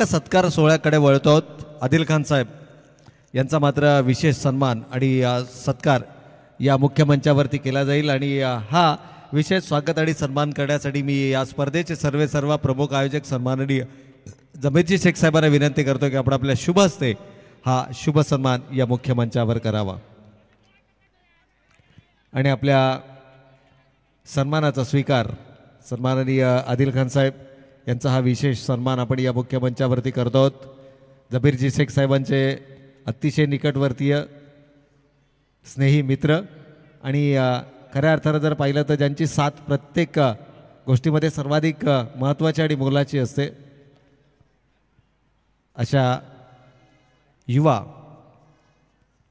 एका सत्कार सोहळ्याकडे वळतो आहोत। आदिल खान साहेब यांचा मात्र विशेष सन्मान आणि सत्कार या मुख्य मंचावरती केला जाईल आणि हा विशेष स्वागत आणि सन्मान करण्यासाठी मी या स्पर्धेचे सर्व प्रमुख आयोजक सन्माननीय जमीरजी शेख साहेबांना विनंती करतो की आपण आपल्या शुभ हस्ते हा शुभ सन्मान या मुख्य मंचावर करावा आणि आपल्या सन्मानाचा स्वीकार सन्माननीय आदिल खान साहेब यांचा हा विशेष सन्मान आपण या मुख्य मंचावरती करतो आहोत। जमीरजी शेख साहेबांचे अतिशय निकटवर्तीय स्नेही मित्र आणि खऱ्या अर्थानं जर पाहिलं तर ज्यांची साथ प्रत्येक गोष्टीमध्ये सर्वाधिक महत्त्वाची आणि मोलाची असते अशा युवा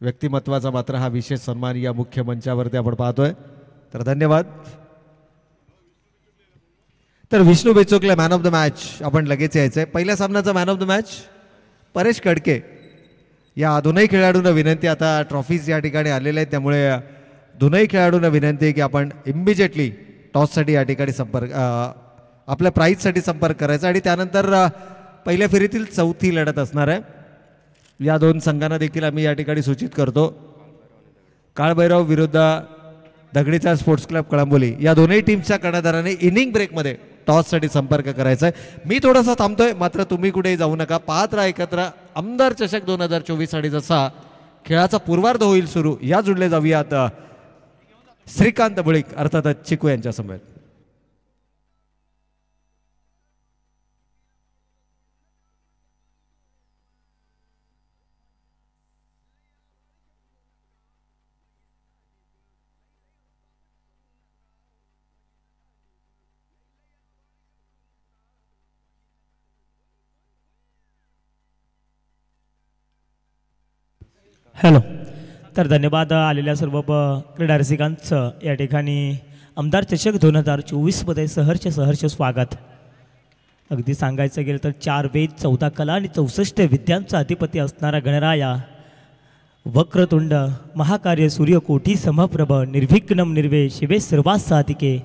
व्यक्तिमत्वाचा मात्र हा विशेष सन्मान या मुख्य मंचावरती आपण पाहतोय। तर धन्यवाद। तर विष्णू बेचोकला मॅन ऑफ द मॅच आपण लगेच यायचंय। पहिल्या सामन्याचा man of the match Paresh Kadke या दोनही खेळाडूंना विनंती, आता ट्रॉफीज या ठिकाणी आलेले आहेत त्यामुळे दोनही खेळाडूंना विनंती आहे की आपण इमिजिएटली टॉससाठी या ठिकाणी संपर्क आपल्या प्राईजसाठी संपर्क करायचा आणि त्यानंतर पहिल्या फेरीतील चौथी लढत असणार आहे। या दोन संघांना देखील आम्ही या ठिकाणी सूचित करतो, काळभैरव विरुद्ध दगडीचा स्पोर्ट्स क्लब कळंबोली या दोन्ही टीमच्या कर्णधाराने इनिंग ब्रेकमध्ये टॉससाठी संपर्क करायचा आहे। मी थोडासा थांबतोय मात्र तुम्ही कुठेही जाऊ नका, पाहत राहा एकत्र आमदार चषक 2024 आणि जसा खेळाचा पूर्वार्ध होईल सुरू या जुळले जाऊयात श्रीकांत बुळीक अर्थातच चिकू यांच्या समवेत। हॅलो, तर धन्यवाद आलेल्या सर्व क्रीडा रसिकांचं या ठिकाणी आमदार चषक 2024 सहर्ष स्वागत। अगदी सांगायचं गेलं तर 4 वेद 14 कला आणि 64 विद्यांचा अधिपती असणारा गणराया वक्रतुंड महाकार्य सूर्यकोटी समप्रभ निर्विघ्नं निर्वे शिवे सर्वात साधिके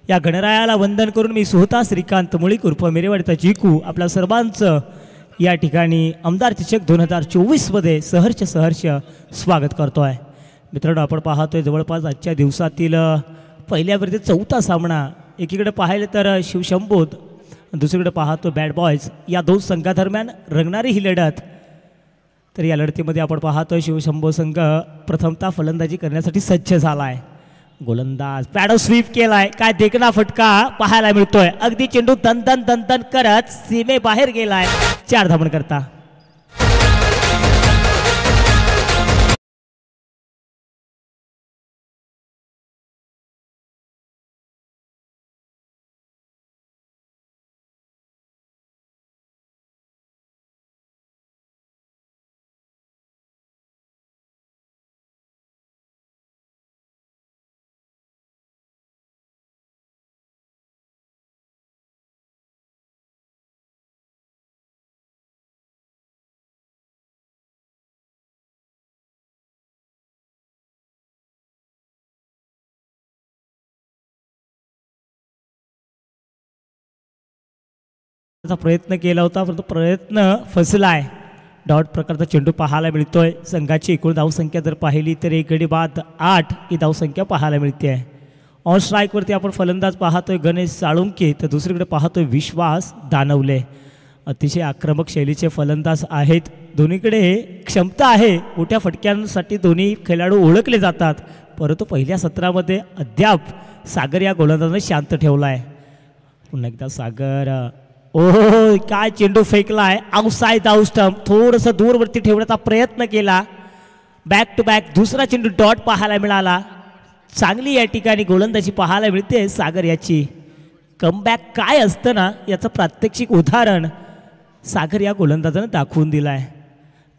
या गणरायाला वंदन करून मी स्वतः श्रीकांत मुळीक उर्फ मेरेवाडीचा चिकू आपल्या सर्वांचं या ठिकाणी आमदार चषक 2024 सहर्ष स्वागत करतोय। मित्रांनो, आपण पाहतोय जवळपास आजच्या दिवसातील पहिल्यावरती चौथा सामना, एकीकडे पाहिले तर शिवशंभोत दुसरीकडे पाहतो बॅड बॉयज या दोन संघादरम्यान रंगणारी ही लढत। तर या लढतीमध्ये आपण पाहतोय शिवशंभो संघ प्रथमतः फलंदाजी करण्यासाठी सज्ज झाला आहे। गोलंदाज पॅडो स्वीप केलाय, काय देखना फटका पाहायला मिळतोय, अगदी चेंडू तन करत सीमे बाहेर गेलाय 4 धावण करता। प्रयत्न केला होता परंतु प्रयत्न फसलाय। डॉट प्रकारचा चेंडू पाहायला मिळतोय। संघाची एकूण धावसंख्या जर पाहिली तर एक गडी बाद 8 ही धावसंख्या पाहायला मिळते आहे। ऑन स्ट्राईकवरती आपण फलंदाज पाहतोय गणेश साळुंके, तर दुसरीकडे पाहतोय विश्वास दानवले। अतिशय आक्रमक शैलीचे फलंदाज आहेत, दोन्हीकडे क्षमता आहे, मोठ्या फटक्यांसाठी दोन्ही खेळाडू ओळखले जातात, परंतु पहिल्या सत्रामध्ये अद्याप सागर या गोलंदाजाने शांत ठेवला आहे। पुन्हा एकदा सागर, ओहो काय चेंडू फेकलाय, आउटसाइड आउट स्टंप, थोडंसं दूरवरती ठेवण्याचा प्रयत्न केला, बॅक टू बॅक दुसरा चेंडू डॉट पाहायला मिळाला। चांगली या ठिकाणी गोलंदाजी पाहायला मिळते सागर याची। कमबॅक काय असतं ना याचं प्रात्यक्षिक उदाहरण सागर या गोलंदाजाने दाखवून दिलाय।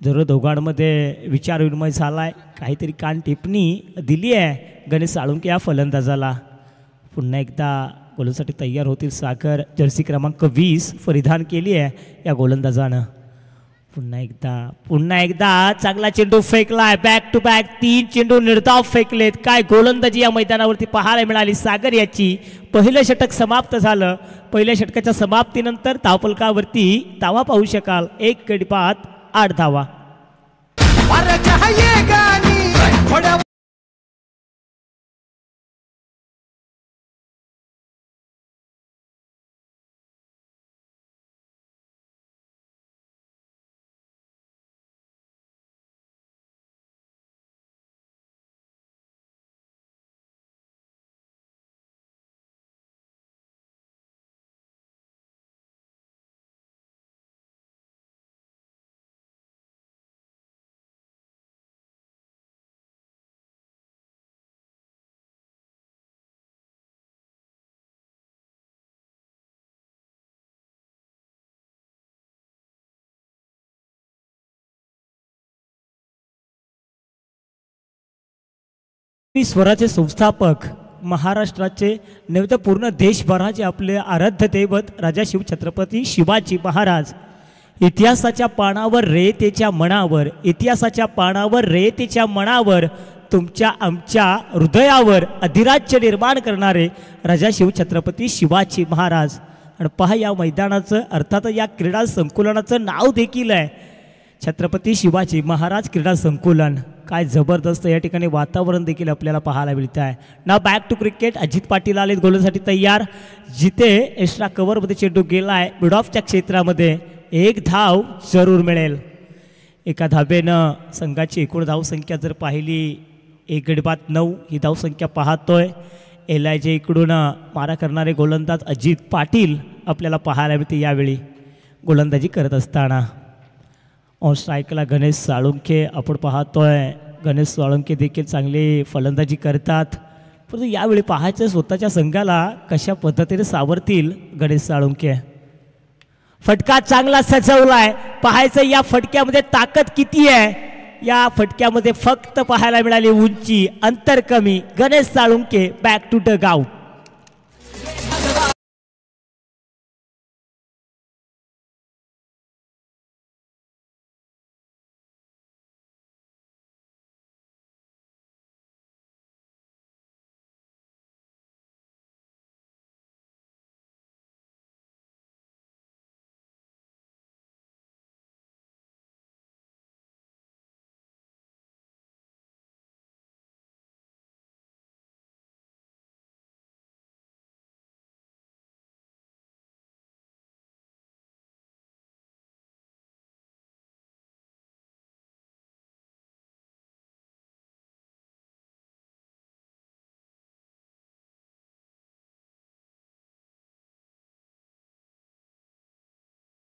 जरूर दोघांमध्ये विचार विनिमय झालाय, काहीतरी कान टिप्पणी दिली आहे गणेश साळुंके या फलंदाजाला। पुन्हा एकदा गोलसाठी तयार होतील सागर, जर्सी क्रमांक 20 परिधान केली आहे या गोलंदाजानं। पुन्हा एकदा चांगला चेंडू फेकलाय. बॅक टू बॅक 3 चेंडू निर्धाव फेकलेत. काय गोलंदाजी या मैदानावरती पाहायला मिळाली सागर याची. पहिलं षटक समाप्त झालं. पहिल्या षटकाच्या समाप्तीनंतर धावफलकावरती धावा पाहू शकाल. 1 गडी बाद 8 धावा. स्वराचे संस्थापक महाराष्ट्राचे नव्हे पूर्ण देशभराचे आपले आराध्य दैवत राजा शिवछत्रपती शिवाजी महाराज. इतिहासाच्या पानावर रयतेच्या मनावर, इतिहासाच्या पानावर रयतेच्या मनावर, तुमच्या आमच्या हृदयावर अधिराज्य निर्माण करणारे राजा शिवछत्रपती शिवाजी महाराज. आणि पहा या मैदानाचं अर्थात या क्रीडा संकुलनाचं नाव देखील आहे छत्रपती शिवाजी महाराज क्रीडा संकुलन. काय जबरदस्त या ठिकाणी वातावरण देखील आपल्याला पाहायला मिळत आहे. नाव back to cricket. Ajit Patil आलेत गोलसाठी तयार. जिथे एक्स्ट्रा कव्हरमध्ये चेंडू गेला आहे मिड ऑफच्या क्षेत्रामध्ये. 1 धाव जरूर मिळेल. एका धाबेनं संघाची एकूण धावसंख्या जर पाहिली 1 गडी बाद 9 ही धावसंख्या पाहतोय. LIJ इकडून मारा करणारे गोलंदाज अजित पाटील आपल्याला पाहायला मिळते यावेळी गोलंदाजी करत असताना. ऑन स्ट्राईकला गणेश साळुंखे आपण पाहतोय. गणेश साळुंखे देखील चांगली फलंदाजी करतात. परंतु यावेळी पाहायचं स्वतःच्या संघाला कशा पद्धतीने सावरतील गणेश साळुंखे. फटका चांगला सजवलाय. पाहायचं या फटक्यामध्ये ताकद किती आहे. या फटक्यामध्ये फक्त पाहायला मिळाली उंची, अंतर कमी. Ganesh Salunkhe back to dugout.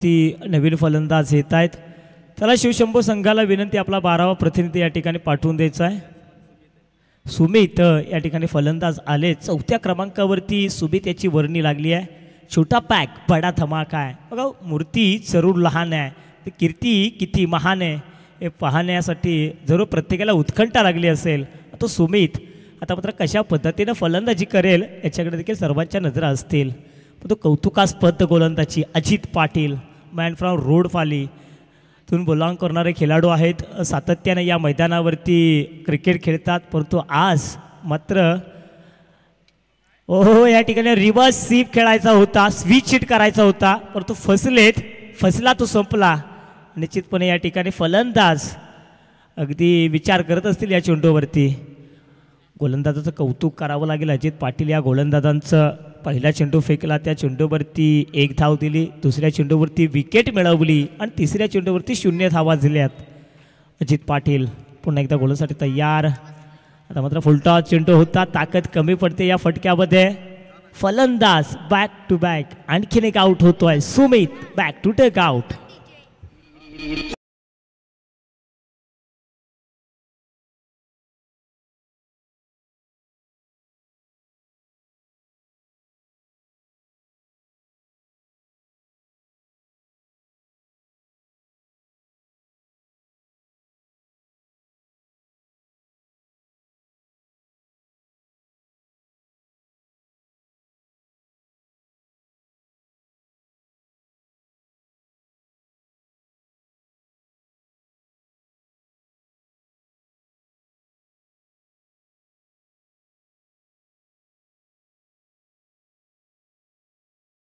ती नवीन फलंदाज येत आहेत. त्याला शिवशंभू संघाला विनंती आपला 12वा प्रतिनिधी या ठिकाणी पाठवून द्यायचा आहे. सुमित या ठिकाणी फलंदाज आले. 4थ्या क्रमांकावरती सुमित याची वर्णी लागली आहे. छोटा पॅक बडा धमाका आहे. बघा मूर्ती जरूर लहान आहे, ती कीर्ती किती महान आहे हे पाहण्यासाठी जरूर प्रत्येकाला उत्कंठा लागली असेल. तो सुमित आता मात्र कशा पद्धतीनं फलंदाजी करेल याच्याकडे देखील सर्वांच्या नजरा असतील. पण तो कौतुकास्पद गोलंदाजी Ajit Patil man from road Fali तून बोलांग करणारे खेळाडू आहेत. सातत्याने या मैदानावरती क्रिकेट खेळतात. परंतु आज मात्र ओहो या ठिकाणी रिव्हर्स स्वीप खेळायचा होता, स्विच हिट करायचा होता, परंतु फसला तो संपला. निश्चितपणे या ठिकाणी फलंदाज अगदी विचार करत असतील या चेंडूवरती. गोलंदाजाचं कौतुक करावं लागेल अजित पाटील या गोलंदाजांचं. पहिला चेंडू फेकला, त्या चेंडूवरती 1 धाव दिली, दुसऱ्या चेंडूवरती विकेट मिळवली आणि तिसऱ्या चेंडूवरती 0 धावा दिल्यात. अजित पाटील पुन्हा एकदा गोलसाठी तयार. आता मात्र फुलटॉस चेंडू होता, ताकद कमी पडते या फटक्यामध्ये. फलंदाज बॅक टू बॅक आणखीन एक आउट होतोय. Sumit back to dugout.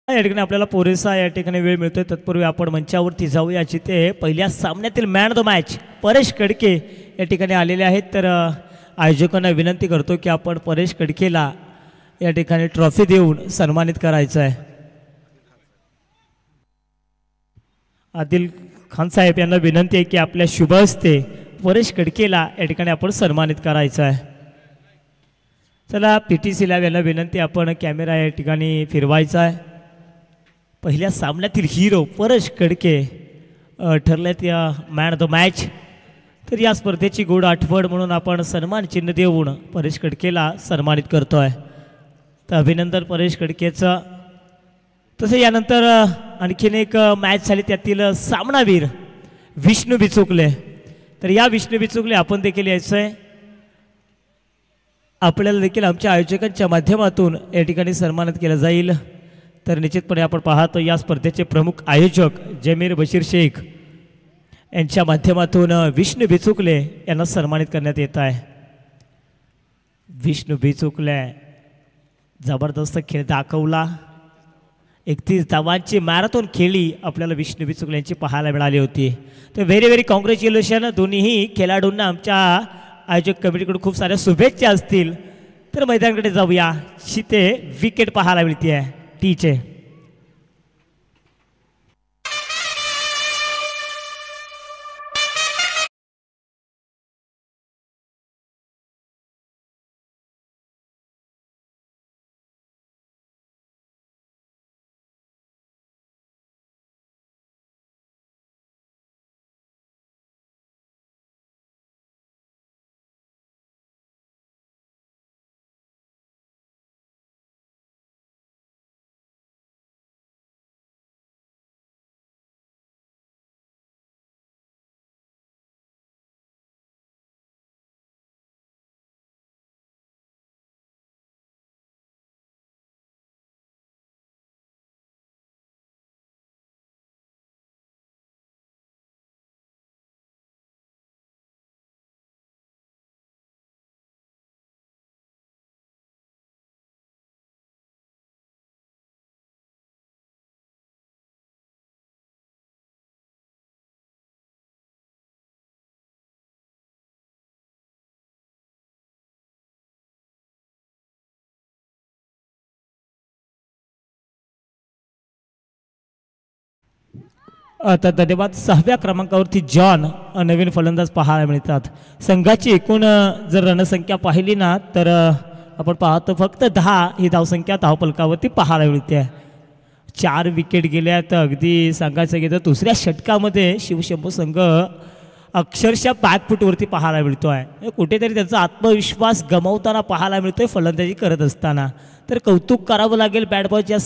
या ठिकाणी आपल्याला पुरेसा या ठिकाणी वेळ मिळतोय. तत्पूर्वी आपण मंचावरती जाऊया जिथे पहिल्या सामन्यातील man of the match Paresh Kadke या ठिकाणी आलेले आहेत. तर आयोजकांना विनंती करतो की आपण परेश कडकेला या ठिकाणी ट्रॉफी देऊन सन्मानित करायचं आहे. आदिल खान साहेब यांना विनंती आहे की आपल्या शुभ हस्ते परेश कडकेला या ठिकाणी आपण सन्मानित करायचं आहे. चला PTC लॅब यांना विनंती आपण कॅमेरा या ठिकाणी फिरवायचा आहे. पहिल्या सामन्यातील हिरो परेश कडके ठरलेत या मॅन ऑफ द मॅच. तर या स्पर्धेची गोड आठवण म्हणून आपण सन्मान चिन्ह देऊन परेश कडकेला सन्मानित करतो आहे. तर अभिनंदन परेश कडकेचं. तसे यानंतर आणखीन एक मॅच झाली त्यातील सामनावीर विष्णू बिचुकले. तर या विष्णू बिचुकले आपण देखील यायचं आहे. आपल्याला देखील आमच्या आयोजकांच्या माध्यमातून या ठिकाणी सन्मानित केलं जाईल. तर निश्चितपणे आपण पाहतो या स्पर्धेचे प्रमुख आयोजक जमीर बशीर शेख यांच्या माध्यमातून विष्णू बिचुकले यांना सन्मानित करण्यात येत आहे. विष्णू बिचुकले जबरदस्त खेळ दाखवला. 31 धावांची मॅरेथॉन खेळी आपल्याला विष्णू बिचुकले यांची पाहायला मिळाली होती. तर व्हेरी कॉंग्रॅच्युलेशन दोन्हीही खेळाडूंना. आमच्या आयोजक कमिटीकडून खूप साऱ्या शुभेच्छा असतील. तर मैदानाकडे जाऊया जिथे विकेट पाहायला मिळते आहे टीचे. आता धन्यवाद. 6व्या क्रमांकावरती जॉन नवीन फलंदाज पाहायला मिळतात. संघाची एकूण जर रणसंख्या पाहिली ना तर आपण पाहतो फक्त 10 ही धावसंख्या धावफलकावरती पाहायला मिळते. 4 विकेट गेल्या. तर अगदी सांगायचं गेलं दुसऱ्या षटकामध्ये शिवशंभू संघ अक्षरशः बॅकफुटवरती पाहायला मिळतो आहे. कुठेतरी त्यांचा आत्मविश्वास गमावताना पाहायला मिळतोय फलंदाजी करत असताना. तर कौतुक करावं लागेल बॅट बॉयच्या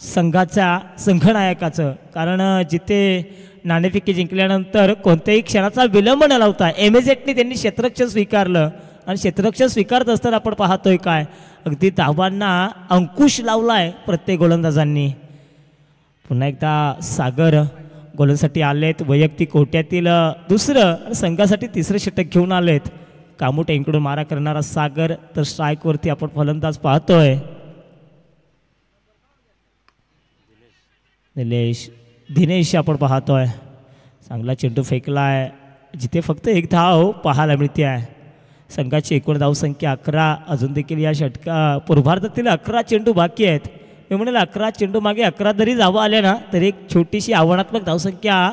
संघाच्या संघनायकाचं. कारण जिथे नाणेफेकी जिंकल्यानंतर कोणत्याही क्षणाचा विलंब न लावता इमिजिएटली त्यांनी क्षेत्ररक्षण स्वीकारलं. आणि क्षेत्ररक्षण स्वीकारत असताना आपण पाहतोय काय अगदी धावांना अंकुश लावलाय प्रत्येक गोलंदाजांनी. पुन्हा एकदा सागर गोलंदाजासाठी आलेत. वैयक्तिक कोट्यातील दुसरं आणि संघासाठी तिसरं षटक घेऊन आलेत. कामुटे यांकडून मारा करणारा सागर. तर स्ट्राईकवरती आपण फलंदाज पाहतोय दिनेश आपण पाहतोय. चांगला चेंडू फेकलाय जिथे फक्त 1 धाव पाहायला मिळते आहे. संघाची एकूण धावसंख्या 11. अजून देखील या पूर्वार्धातील 11 चेंडू बाकी आहेत. मी म्हणाल 11 चेंडू मागे 11 जरी धावा आल्या ना तरी एक छोटीशी आव्हानात्मक धावसंख्या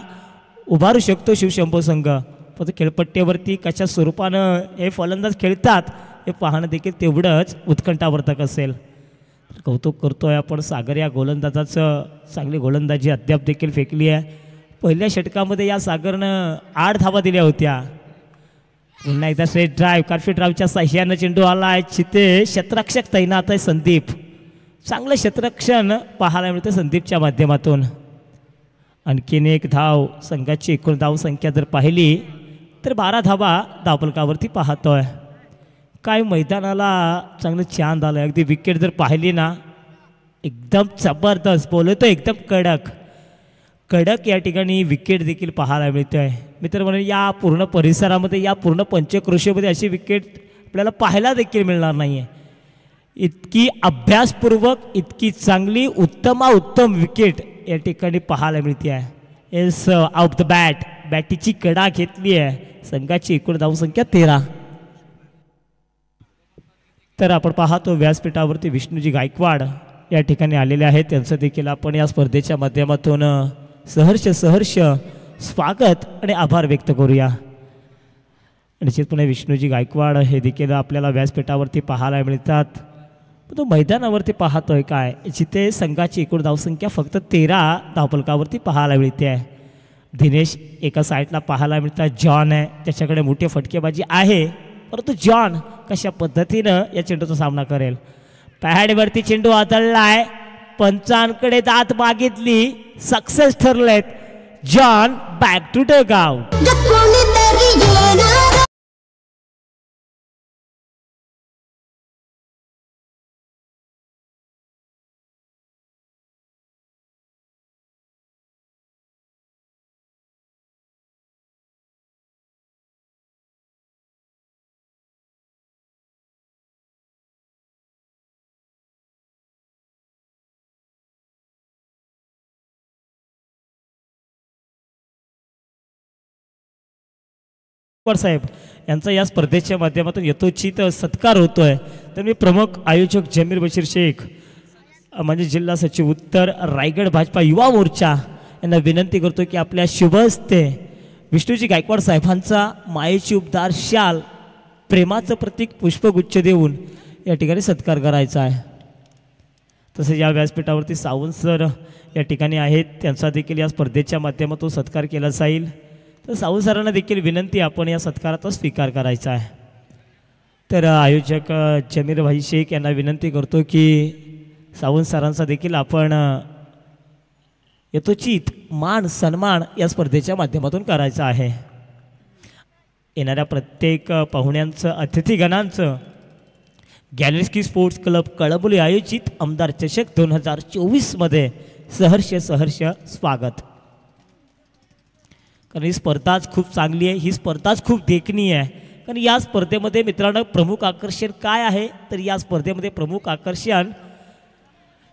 उभारू शकतो शिवशंभू संघ. पण खेळपट्टीवरती कशा स्वरूपानं हे फलंदाज खेळतात हे पाहणं देखील तेवढंच उत्कंठावर्धक असेल. कौतुक करतोय आपण सागर या गोलंदाजाचं. चांगली गोलंदाजी अद्याप देखील फेकली आहे. पहिल्या षटकामध्ये या सागरनं 8 धावा दिल्या होत्या. पुन्हा एकदा स्ट्रेट ड्राईव्ह कार्फी ड्राईव्हच्या साह्यानं चेंडू आला आहे. जिथे क्षेत्ररक्षक तैनात आहे संदीप. चांगलं क्षेत्ररक्षण पाहायला मिळतं संदीपच्या माध्यमातून. आणखीन 1 धाव. संघाची एकूण धावसंख्या जर पाहिली तर 12 धावा धावफलकावरती पाहतोय. काय मैदानाला चांगलं छान झालं. अगदी विकेट जर पाहिली ना एकदम जबरदस्त बोलतो. एकदम कडक या ठिकाणी विकेट देखील पाहायला मिळते आहे. मित्र म्हणून या पूर्ण परिसरामध्ये या पूर्ण पंचक्रोशीमध्ये अशी विकेट आपल्याला पाहायला देखील मिळणार नाही आहे. इतकी अभ्यासपूर्वक इतकी चांगली उत्तम विकेट या ठिकाणी पाहायला मिळते आहे. एस ऑफ द बॅटीची कडा घेतली आहे. संघाची एकूण धावसंख्या 13. तर आपण पाहतो व्यासपीठावरती विष्णूजी गायकवाड या ठिकाणी आलेले आहेत. त्यांचं देखील आपण या स्पर्धेच्या माध्यमातून सहर्ष स्वागत आणि आभार व्यक्त करूया. निश्चितपणे विष्णूजी गायकवाड हे देखील आपल्याला व्यासपीठावरती पाहायला मिळतात. तो मैदानावरती पाहतोय काय जिथे संघाची एकूण धावसंख्या फक्त 13 धावफलकावरती पाहायला मिळते आहे. दिनेश एका साईडला पाहायला मिळतात. जॉन आहे त्याच्याकडे मोठी फटकेबाजी आहे, परंतु जॉन कशा पद्धतीनं या चेंडूचा सामना करेल. पॅडवरती चेंडू आदळलाय. पंचांकडे दात मागितली, सक्सेस ठरलेत. John back to the ground. साहेब यांचा या स्पर्धेच्या माध्यमातून यथोचित सत्कार होतोय. तर मी प्रमुख आयोजक जमीर बशीर शेख म्हणजे जिल्हा सचिव उत्तर रायगड भाजपा युवा मोर्चा यांना विनंती करतो की आपल्या शुभ हस्ते विष्णूजी गायकवाड साहेबांचा मायेची उपदार शाल प्रेमाचं प्रतीक पुष्पगुच्छ देऊन या ठिकाणी सत्कार करायचा आहे. तसेच या व्यासपीठावरती सावंत सर या ठिकाणी आहेत. त्यांचा देखील या स्पर्धेच्या माध्यमातून सत्कार केला जाईल. तर सावंत सरांना देखील विनंती आपण या सत्काराचा स्वीकार करायचा आहे. तर आयोजक जमीर भाई शेख यांना विनंती करतो की सावंत सरांचा देखील आपण यथोचित मान सन्मान या स्पर्धेच्या माध्यमातून करायचा आहे. येणाऱ्या प्रत्येक पाहुण्यांचं अतिथीगणांचं गॅलेक्सी स्पोर्ट्स क्लब कळंबोली आयोजित आमदार चषक 2024मध्ये सहर्ष स्वागत. कारण ही स्पर्धाच खूप चांगली आहे, ही स्पर्धाच खूप देखणीय आहे. कारण या स्पर्धेमध्ये मित्रांनो प्रमुख आकर्षण काय आहे, तर या स्पर्धेमध्ये प्रमुख आकर्षण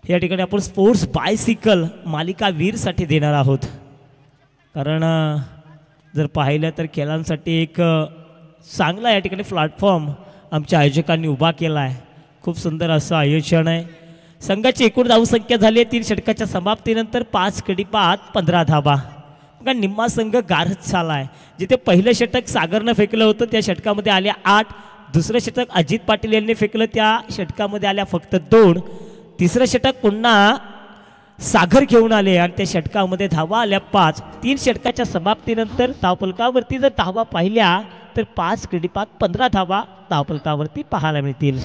या ठिकाणी आपण स्पोर्ट्स बायसिकल मालिका वीरसाठी देणार आहोत. कारण जर पाहिलं तर खेळांसाठी एक चांगला या ठिकाणी प्लॅटफॉर्म आमच्या आयोजकांनी उभा केला आहे. खूप सुंदर असं आयोजन आहे. संघाची एकूण धावसंख्या झाली आहे 3 षटकाच्या समाप्तीनंतर 5 गडी बाद 15 धावा. निम्मा संघ गारच झाला आहे. जिथे पहिलं षटक सागरनं फेकलं होतं त्या षटकामध्ये आल्या 8. दुसरं षटक अजित पाटील यांनी फेकलं, त्या षटकामध्ये आल्या फक्त 2. तिसरं षटक पुन्हा सागर घेऊन आले आणि त्या षटकामध्ये धावा आल्या 5. 3 षटकाच्या समाप्तीनंतर धावफलकावरती जर धावा पाहिल्या तर 5 गडी बाद 15 धावा धावफलकावरती पाहायला मिळतील.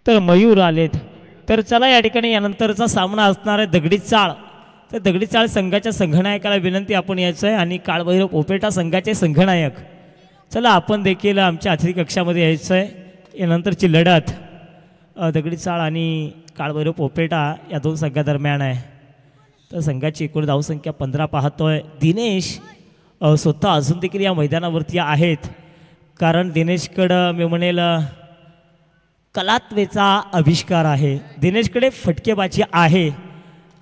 तर मयूर आलेत. तर चला या ठिकाणी यानंतरचा सामना असणार आहे दगडी चाळ. तर दगडी चाळ संघाच्या संघनायकाला विनंती आपण यायचं आहे आणि काळभैरव पोपेटा संघाचे संघनायक चला आपण देखील आमच्या अतिथी कक्षामध्ये यायचं आहे. यानंतरची लढत दगडी चाळ आणि काळभैरव पोपेटा या 2 संघादरम्यान आहे. तर संघाची एकूण धावसंख्या 15 पाहतोय. दिनेश स्वतः अजून देखील या मैदानावरती आहेत. कारण दिनेशकडं मी म्हणेल कलात्वेचा आविष्कार आहे. दिनेशकडे फटकेबाजी आहे.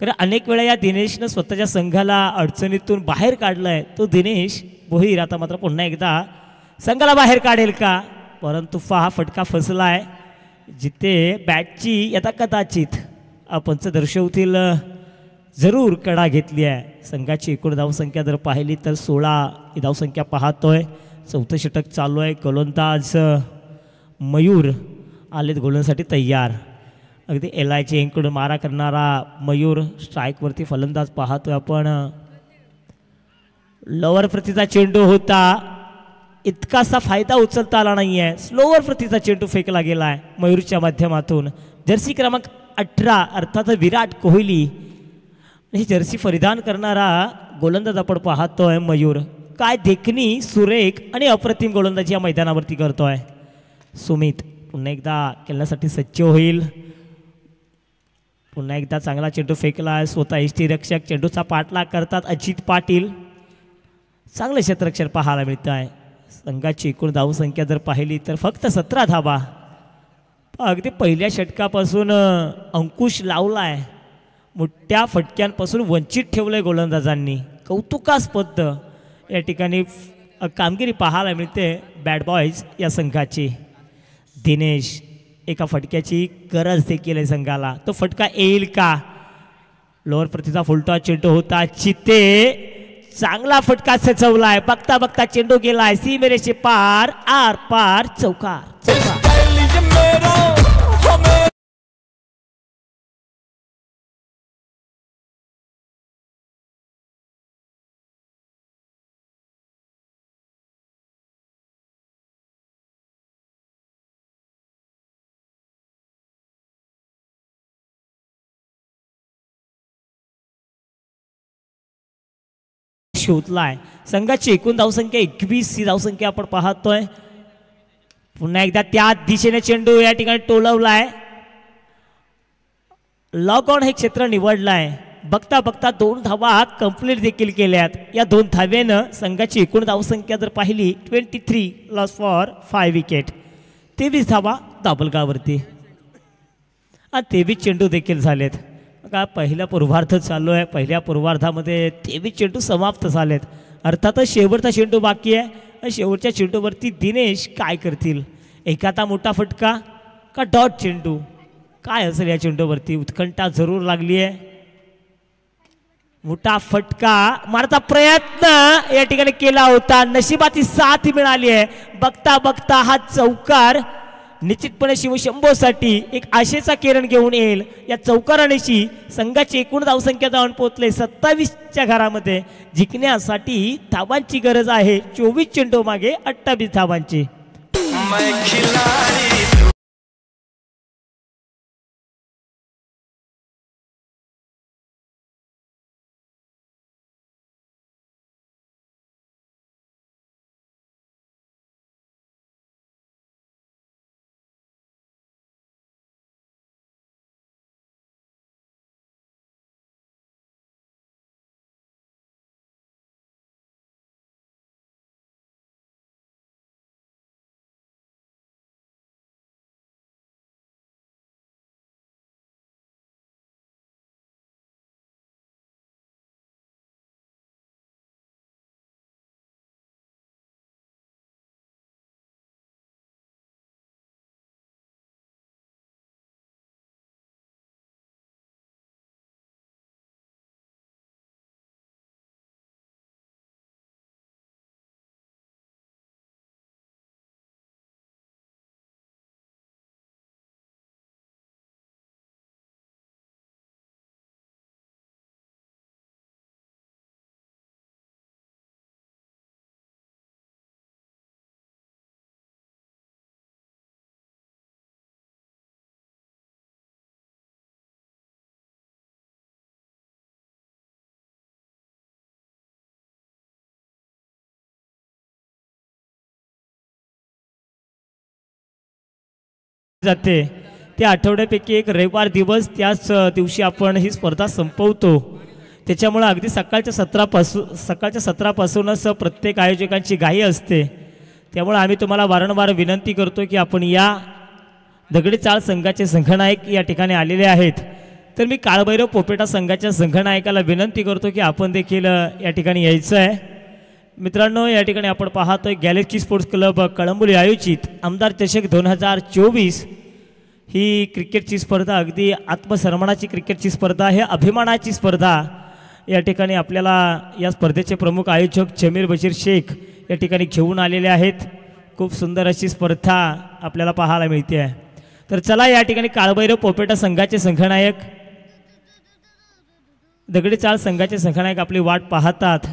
कारण अनेक वेळा या दिनेशनं स्वतःच्या संघाला अडचणीतून बाहेर काढलं आहे. तो दिनेश भोईर आता मात्र पुन्हा एकदा संघाला बाहेर काढेल का, परंतु हा फटका फसला आहे. जिथे बॅटची आता कदाचित पंच दर्शवतील जरूर कडा घेतली आहे. संघाची एकूण धावसंख्या जर पाहिली तर 16 ही धावसंख्या पाहतोय. 4थं षटक चालू आहे. गोलंदाज मयूर आलेत गोलंदाजीसाठी तयार. अगदी एलआयची एंकडून मारा करणारा मयूर स्ट्राईकवरती फलंदाज पाहतोय आपण. लोअर प्रतीचा चेंडू होता, इतकासा फायदा उचलता आला नाही आहे. स्लोअर प्रतीचा चेंडू फेकला गेला आहे मयूरच्या माध्यमातून. जर्सी क्रमांक 18 अर्थात विराट कोहली ही जर्सी परिधान करणारा गोलंदाज आपण पाहतोय मयूर. काय देखणी, सुरेख आणि अप्रतिम गोलंदाजी या मैदानावरती करतोय. सुमित पुन्हा एकदा खेळण्यासाठी सज्ज होईल. पुन्हा एकदा चांगला चेंडू फेकला. स्वतः यष्टीरक्षक चेंडूचा पाठलाग करतात अजित पाटील. चांगले क्षेत्ररक्षण पाहायला मिळत आहे. संघाची एकूण धावसंख्या जर पाहिली तर फक्त 17 धावा. अगदी पहिल्या षटकापासून अंकुश लावलाय. मोठ्या फटक्यांपासून वंचित ठेवलंय गोलंदाजांनी. कौतुकास्पद या ठिकाणी कामगिरी पाहायला मिळते बॅड बॉयज या संघाची. दिनेश एका फटक्याची गरज देखील आहे संघाला. तो फटका येईल का? लोअर प्रतीचा फुलटॉस चेंडू होता. चिते चांगला फटका सचवलाय. बघता बघता चेंडू गेलाय सीमेरेषे पार, आर पार, चौकार चौकार. शोधलाय. संघाची एकूण धावसंख्या 21 ही धावसंख्या आपण पाहतोय. पुन्हा एकदा त्या दिशेने चेंडू या ठिकाणी टोलवलाय. लॉग ऑन हे क्षेत्र निवडलाय. बघता बघता 2 धावा कंप्लीट देखील केल्यात. या 2 धावेनं संघाची एकूण धावसंख्या जर पाहिली 23 लॉस फॉर 5 विकेट. 23 धावा दाबलगावरती आणि 23 चेंडू देखील झालेत. का पहिला पूर्वार्ध चालू आहे. पहिल्या पूर्वार्धामध्ये 23 चेंडू समाप्त झालेत. अर्थातच शेवटचा चेंडू बाकी आहे. शेवटच्या चेंडूवरती दिनेश काय करतील? एखादा मोठा फटका का डॉट चेंडू? काय असेल या चेंडूवरती? उत्कंठा जरूर लागली आहे. मोठा फटका मारता प्रयत्न या ठिकाणी केला होता. नशिबाची साथ मिळाली आहे. बघता बघता हा चौकार निश्चितपणे शिवशंभोसाठी एक आशेचा किरण घेऊन येईल. या चौकारानेशी संघाची एकूण धावसंख्या जाऊन पोहोचले 27च्या घरामध्ये. जिंकण्यासाठी धावांची गरज आहे. 24 चेंडू मागे 28 धावांची. जाते त्या आठवड्यापैकी एक रविवार दिवस. त्याच दिवशी आपण ही स्पर्धा संपवतो. त्याच्यामुळे अगदी सकाळच्या सत्रापासूनच प्रत्येक आयोजकांची घाई असते. त्यामुळे आम्ही तुम्हाला वारंवार विनंती करतो की आपण या दगडी चाळ संघाचे संघनायक या ठिकाणी आलेले आहेत. तर मी काळभैरव पोपेटा संघाच्या संघनायकाला विनंती करतो की आपण देखील या ठिकाणी यायचं आहे. मित्रांनो, या ठिकाणी आपण पाहतोय गॅलेक्सी स्पोर्ट्स क्लब कळंबोली आयोजित आमदार चषक 2024 ही क्रिकेटची स्पर्धा, अगदी आत्मसन्मानाची क्रिकेटची स्पर्धा आहे, अभिमानाची स्पर्धा. या ठिकाणी आपल्याला या स्पर्धेचे प्रमुख आयोजक जमीर बशीर शेख या ठिकाणी घेऊन आलेले आहेत. खूप सुंदर अशी स्पर्धा आपल्याला पाहायला मिळते आहे. तर चला, या ठिकाणी काळभैरव पोपेटा संघाचे संघनायक, दगडी चाळ संघाचे संघनायक आपली वाट पाहतात.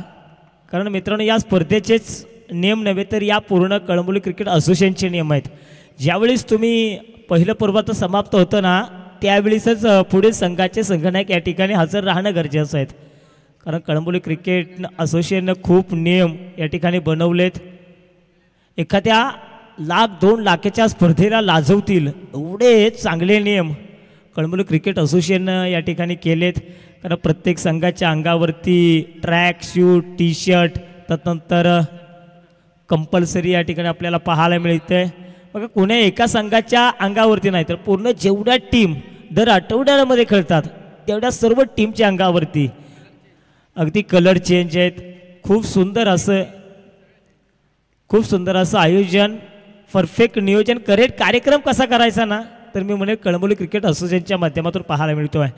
कारण मित्रांनो या स्पर्धेचेच नियम नव्हे तर या पूर्ण कळंबोली क्रिकेट असोसिएशनचे नियम आहेत. ज्यावेळेस तुम्ही पहिलं पर्वाचं समाप्त होतं ना त्यावेळेसच पुढील संघाचे संघनायक या ठिकाणी हजर राहणं गरजेचं आहे. कारण कळंबोली क्रिकेट असोसिएशननं खूप नियम या ठिकाणी बनवलेत. एखाद्या 1,00,000-2,00,000च्या स्पर्धेला लाजवतील एवढे चांगले नियम कळंबोली क्रिकेट असोसिएशननं या ठिकाणी केलेत. कारण प्रत्येक संघाच्या अंगावरती ट्रॅक शूट टी शर्ट त्यानंतर कंपल्सरी या ठिकाणी आपल्याला पाहायला मिळते. मग कोण्या एका संघाच्या अंगावरती नाही तर पूर्ण जेवढ्या टीम दर आठवड्यामध्ये खेळतात तेवढ्या सर्व टीमच्या अंगावरती अगदी कलर चेंज आहेत. खूप सुंदर असं आयोजन परफेक्ट नियोजन करेक्ट कार्यक्रम कसा करायचा ना तर मी म्हणेन कळंबोली क्रिकेट असोसिएशनच्या माध्यमातून पाहायला मिळतो आहे.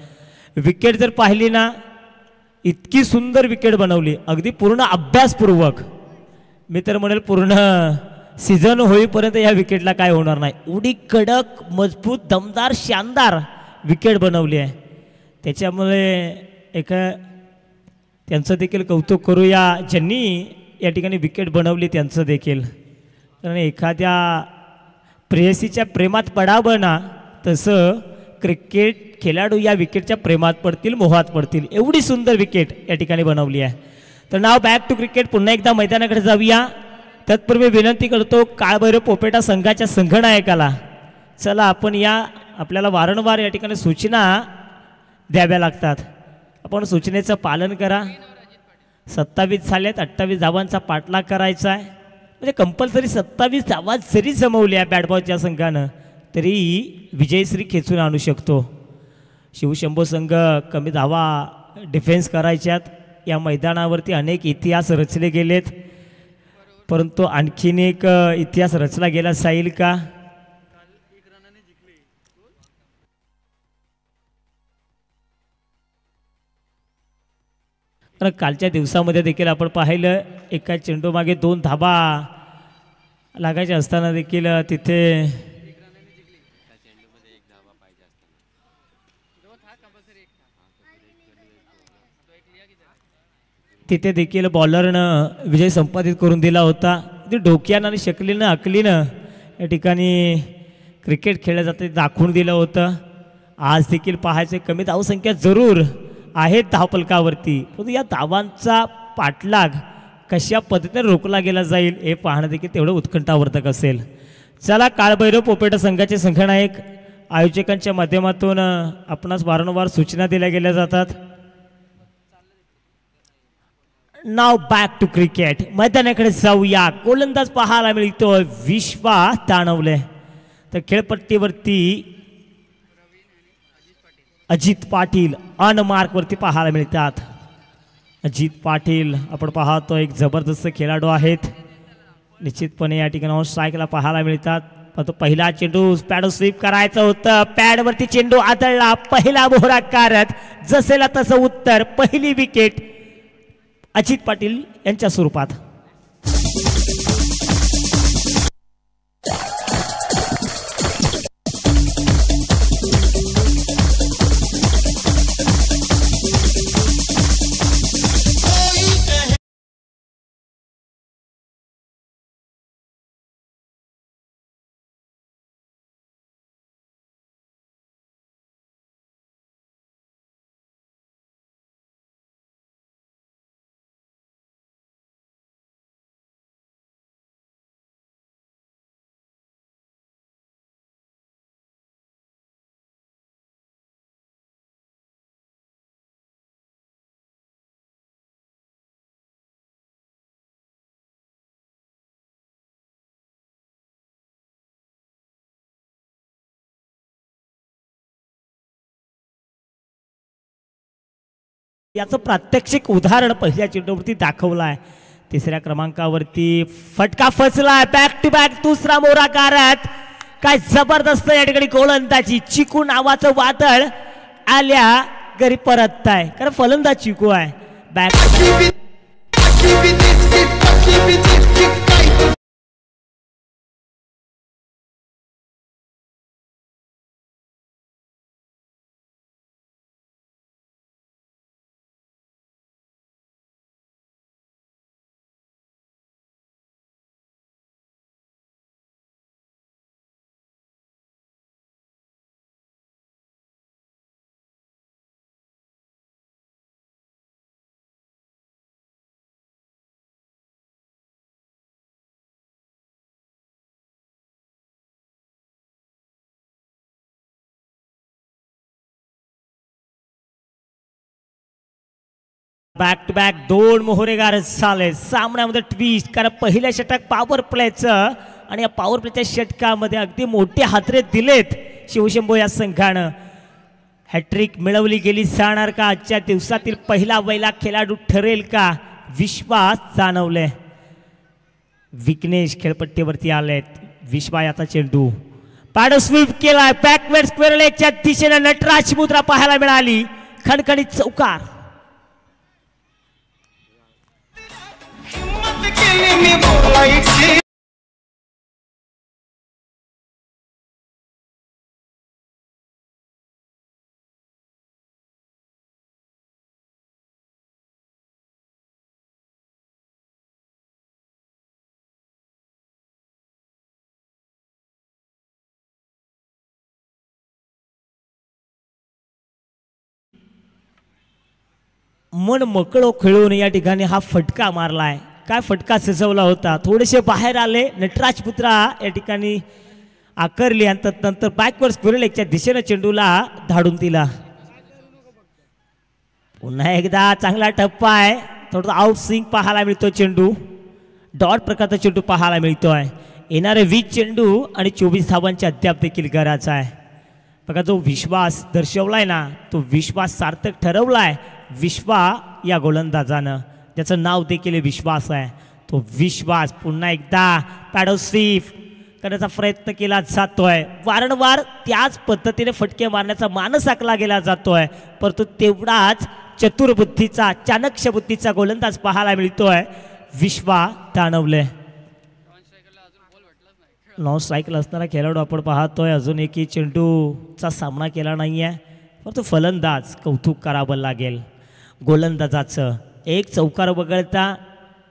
विकेट जर पाहिली ना इतकी सुंदर विकेट बनवली अगदी पूर्ण अभ्यासपूर्वक. मी तर म्हणेल पूर्ण सीझन होईपर्यंत या विकेटला काय होणार नाही एवढी कडक मजबूत दमदार शानदार विकेट बनवली आहे. त्याच्यामुळे त्यांचं देखील कौतुक करूया ज्यांनी या ठिकाणी विकेट बनवली त्यांचं देखील. कारण एखाद्या प्रेयसीच्या प्रेमात पडावं ना तसं क्रिकेट खेळाडू या विकेटच्या प्रेमात पडतील मोहात पडतील एवढी सुंदर विकेट या ठिकाणी बनवली आहे. तर नाव बॅक टू क्रिकेट पुन्हा एकदा मैदानाकडे जाऊया. तत्पूर्वी विनंती करतो काळभैरव पोपेटा संघाच्या संघनायकाला चला आपण आपल्याला वारंवार या ठिकाणी सूचना द्याव्या लागतात. आपण सूचनेचं पालन करा. 27 झाल्यात 28 धावांचा पाठलाग करायचा आहे म्हणजे कंपल्सरी 27 धावा जरी जमवल्या बॅटबॉलच्या संघानं तरी विजयश्री खेचून आणू शकतो. शिवशंभो संघ कमी धावा डिफेन्स करायच्यात. या मैदानावरती अनेक इतिहास रचले गेलेत परंतु आणखीन एक इतिहास रचला गेला जाईल का. तर कालच्या दिवसामध्ये देखील आपण पाहिलं एका चेंडूमागे 2 धाबा लागायच्या असताना देखील तिथे देखील बॉलरनं विजय संपादित करून दिला होता. डोक्यानं आणि शकलीनं अकलीनं या ठिकाणी क्रिकेट खेळलं जातं दाखवून दिलं होतं. आज देखील पाहायचे कमी धावसंख्या जरूर आहेत धावफलकावरती परंतु या धावांचा पाठलाग कशा पद्धतीने रोखला गेला जाईल हे पाहणं देखील तेवढं उत्कंठावर्धक असेल. चला काळभैरव पोपेटा संघाचे संघनायक आयोजकांच्या माध्यमातून आपणास वारंवार सूचना दिल्या गेल्या जातात. नाव बॅक टू क्रिकेट मैदानाकडे जाऊया. गोलंदाज पाहायला मिळतो विश्वा ताणवले तर खेळपट्टीवरती अजित पाटील अनमार्क वरती पाहायला मिळतात. अजित पाटील आपण पाहतो एक जबरदस्त खेळाडू आहेत. निश्चितपणे या ठिकाणी स्ट्राईकला पाहायला मिळतात. पण तो पहिला चेंडू पॅड स्वीप करायचं होतं पॅडवरती चेंडू आदळला पहिला मोहरा कारत जसेला तसं उत्तर पहिली विकेट अजित पाटील यांच्या स्वरूपात. याचं प्रात्यक्षिक उदाहरण पहिल्या चेंडूवरती दाखवलं आहे. तिसऱ्या क्रमांकावरती फटका फसला बॅक टू बॅक दुसरा मोरा कारत काय जबरदस्त या ठिकाणी गोलंदाजी. चिकू नावाचं वादळ आल्या घरी परत आहे कारण फलंदाज चिकू आहे. बॅक बॅक टू बॅक दोन मोहरेगार झाले सामन्यामध्ये ट्विस्ट. कारण पहिल्या षटक पॉवर प्लेचं आणि या पॉवर प्लेच्या षटकामध्ये अगदी मोठे हातरे दिलेत शिवशंभो या संघानं. हॅट्रिक मिळवली गेली जाणार का? आजच्या दिवसातील पहिला वैला खेळाडू ठरेल का? विश्वास जाणवले. विघ्नेश खेळपट्टीवरती आलेत. विश्वा याचा चेंडू पॅडो स्वीप केलाय. बॅकवर्ड स्क्वेअर लेगच्या दिशेने नटराज मुद्रा पाहायला मिळाली. खणखणीत चौकार. मन मोकळं खेळून या ठिकाणी हा फटका मारलाय. काय फटका सजवला होता. थोडेसे बाहेर आले. नटराज पुत्रा या ठिकाणी आकरली आणि नंतर बॅकवर्ड स्क्वेअर लेगच्या दिशेने चेंडूला धाडून दिला. पुन्हा एकदा चांगला टप्पा आहे. थोडं आउट स्विंग पाहायला मिळतो. चेंडू डॉट प्रकारचा चेंडू पाहायला मिळतोय. येणारे 20 चेंडू आणि 24 धावांचे अद्याप देखील गरज आहे. बघा जो विश्वास दर्शवलाय ना तो विश्वास सार्थक ठरवलाय. विश्वा या गोलंदाजानं त्याचं नाव देखील विश्वास आहे. तो विश्वास पुन्हा एकदा पॅडो स्वीप करण्याचा प्रयत्न केला जातोय. वारंवार त्याच पद्धतीने फटके मारण्याचा मानस आखला गेला जातोय. परंतु तेवढाच चतुर बुद्धीचा चाणक्य बुद्धीचा गोलंदाज पाहायला मिळतोय. विश्वा ताणवले. नॉन स्ट्राईकला असणारा खेळाडू आपण पाहतोय. अजून एकही चेंडूचा सामना केला नाहीये. परंतु फलंदाज कौतुक करावं लागेल. गोलंदाजाचं एक चौकार वगळता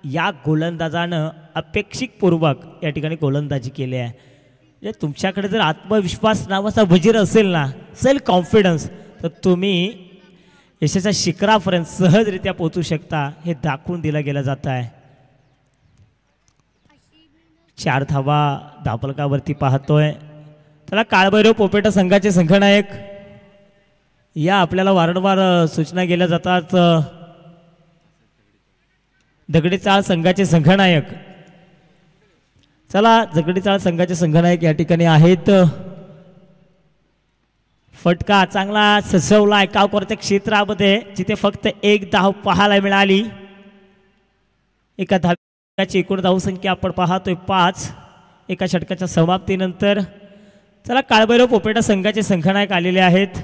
या गोलंदाजानं अपेक्षितपूर्वक या ठिकाणी गोलंदाजी केली आहे. म्हणजे तुमच्याकडे जर आत्मविश्वास नावाचा वजीर असेल ना, सेल्फ कॉन्फिडन्स, तर तुम्ही यशाच्या शिखरापर्यंत सहजरित्या पोहोचू शकता. हे दाखवून दिलं गेलं जात आहे. 4 धावा धापलकावरती पाहतोय. त्याला काळभैरव पोपेटा संघाचे संघनायक या आपल्याला वारंवार सूचना केल्या जातात. दगडी चाळ संघाचे संघनायक. चला दगडी चाळ संघाचे संघनायक या ठिकाणी आहेत. फटका चांगला सजवलाय कावकोरच्या क्षेत्रामध्ये जिथे फक्त 1 धाव पाहायला मिळाली. एका धाव्याची एकूण धावसंख्या आपण पाहतोय 5 एका षटकाच्या समाप्तीनंतर. चला काळभैरव पोपेटा संघाचे संघनायक आलेले आहेत.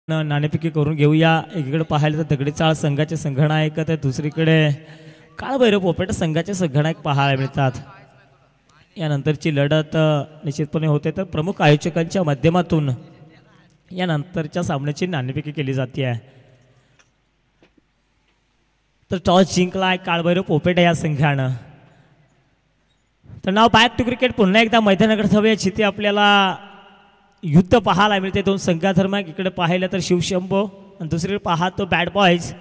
नाणेफेकी करून घेऊया. एकीकडे पाहायला तर दगडी चाळ संघाचे संघनायक तर दुसरीकडे काळभैरव पोपेटा संघाचे संघनायक पाहायला मिळतात. यानंतरची लढत निश्चितपणे होते. तर प्रमुख आयोजकांच्या माध्यमातून यानंतरच्या सामन्याची नाणेफेकी केली जाते आहे. तर टॉस जिंकलाय काळभैरव पोपेटा या संघानं. तर नाव बॅक टू क्रिकेट पुन्हा एकदा मैदानाकडे जाऊया जिथे आपल्याला युद्ध पाहायला मिळते. 2 संघादरम्यान इकडे पाहिलं तर शिवशंभो आणि दुसरीकडे पाहतो बॅड बॉयज.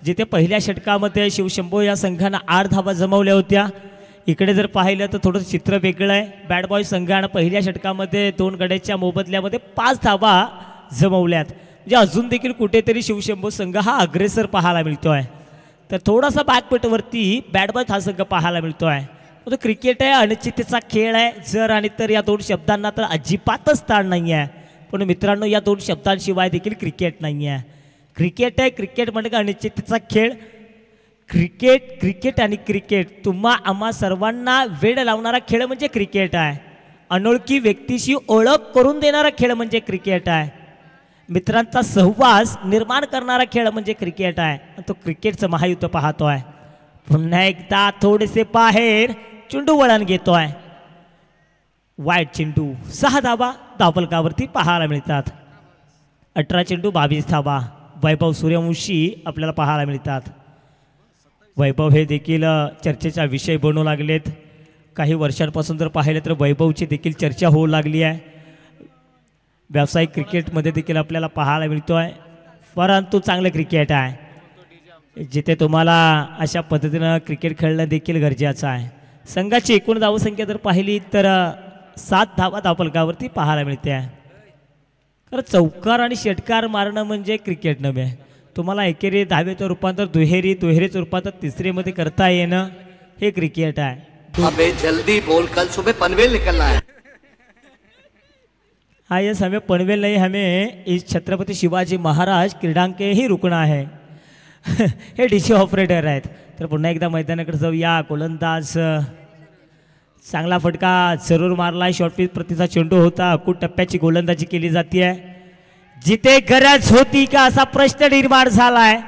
जिथे पहिल्या षटकामध्ये शिवशंभो या संघानं 8 धावा जमवल्या होत्या. इकडे जर पाहिलं तर थोडं चित्र वेगळं आहे. बॅड बॉयज संघानं पहिल्या षटकामध्ये 2 गड्याच्या मोबदल्यामध्ये 5 धावा जमवल्यात. म्हणजे अजून देखील कुठेतरी शिवशंभो संघ हा अग्रेसर पाहायला मिळतोय. तर थोडासा बॅकफुटवरती बॅड बॉयज हा संघ पाहायला मिळतोय. तो क्रिकेट आहे, अनिश्चिततेचा खेळ आहे. जर आणि तर या 2 शब्दांना तर अजिबातच ताण नाही आहे. पण मित्रांनो या 2 शब्दांशिवाय देखील क्रिकेट नाही आहे. क्रिकेट आहे. क्रिकेट म्हणजे अनिश्चिततेचा खेळ. क्रिकेट आणि क्रिकेट तुम्हा आम्हा सर्वांना वेळ लावणारा खेळ म्हणजे क्रिकेट आहे. अनोळखी व्यक्तीशी ओळख करून देणारा खेळ म्हणजे क्रिकेट आहे. मित्रांचा सहवास निर्माण करणारा खेळ म्हणजे क्रिकेट आहे. तो क्रिकेटचं महायुद्ध पाहतोय. पुन्हा एकदा थोडेसे बाहेर चेंडू वळण घेतोय. वाईट चेंडू 6 धावा धावफलकावरती पाहायला मिळतात. 18 चेंडू 22 धावा. वैभव सूर्यवंशी आपल्याला पाहायला मिळतात. वैभव हे देखील चर्चेचा विषय बनू लागलेत. काही वर्षांपासून जर पाहिलं तर वैभवची देखील चर्चा होऊ लागली आहे. व्यावसायिक क्रिकेटमध्ये देखील आपल्याला पाहायला मिळतो आहे, परंतु चांगलं क्रिकेट आहे जिथे तुम्हाला अशा पद्धतीनं क्रिकेट खेळणं देखील गरजेचं आहे. संघाची एकूण धावसंख्या जर पाहिली तर 7 धावा धावफलकावरती पाहायला मिळते आहे. कारण चौकार आणि षटकार मारणं म्हणजे क्रिकेट नव्हे, तुम्हाला एकेरी धावेचं रूपांतर दुहेरीचं रूपांतर तिसरीमध्ये करता येणं हे क्रिकेट आहे. अबे जल्दी बोल, कल सुबह पनवेल निकलना है. हाँ यस, हमें पनवेल नहीं, हमें इस छत्रपति शिवाजी महाराज क्रीडांके ही रुकणं आहे. हे डीसी ऑपरेटर आहेत. तर पुन्हा एकदा मैदानाकडे जाऊया. गोलंदाज चांगला फटका जरूर मारला. शॉर्ट पिच प्रतीचा चेंडू होता. अकूट टप्प्याची गोलंदाजी केली जाते, जिथे गरज होती का असा प्रश्न निर्माण झालाय.